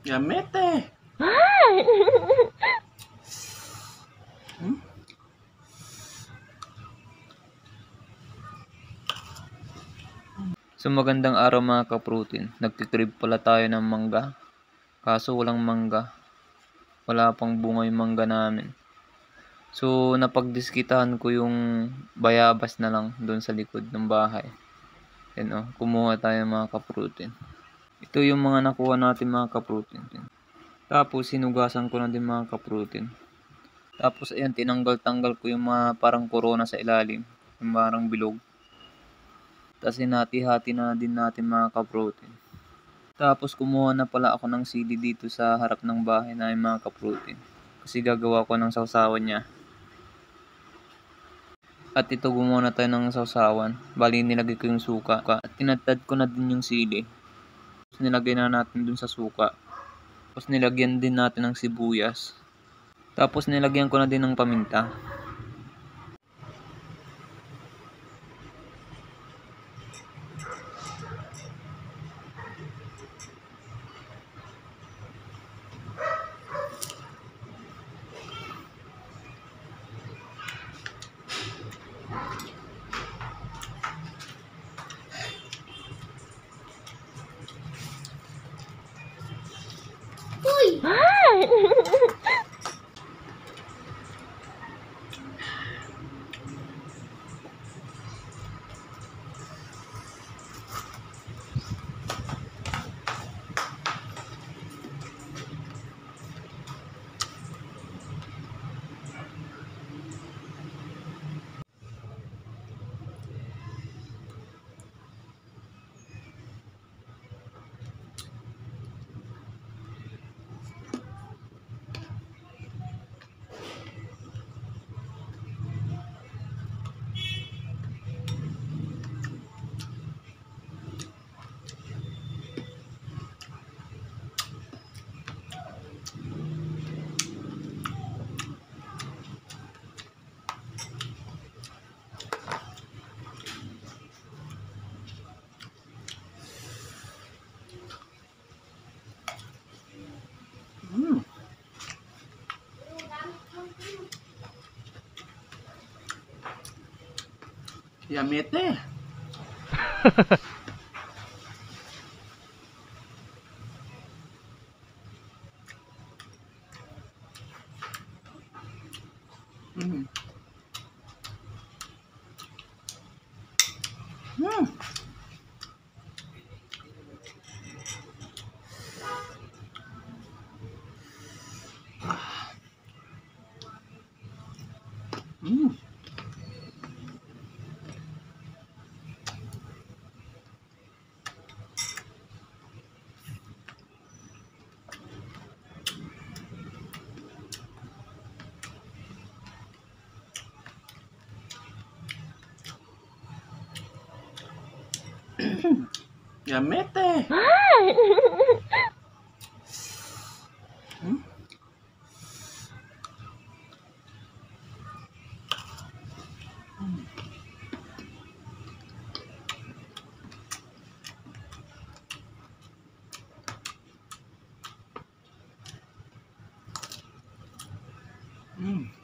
Yamete. So magandang araw mga ka-protein. Nagtitrip pala tayo ng mangga. Kaso walang mangga. Wala pang bunga yung mangga namin. So napagdiskitahan ko yung bayabas na lang doon sa likod ng bahay. Yan kumuha tayo mga ka-protein. Ito yung mga nakuha natin mga ka-protein. Tapos sinugasan ko na din mga ka-protein. Tapos ayan, tinanggal-tanggal ko yung mga parang corona sa ilalim. Yung parang bilog. Tapos hinati-hati na din natin mga ka-protein. Tapos kumuha na pala ako ng sili dito sa harap ng bahay na mga ka-protein. Kasi gagawa ko ng sausawan niya. At ito gumawa na tayo ng sausawan. Bali nilagay ko yung suka. At tinadtad ko na din yung sili. Tapos nilagay na natin dun sa suka. Tapos nilagyan din natin ng sibuyas. Tapos nilagyan ko na din ng paminta. Yamete. Mm. Mm. Mm. Yamete. Mm. Mm.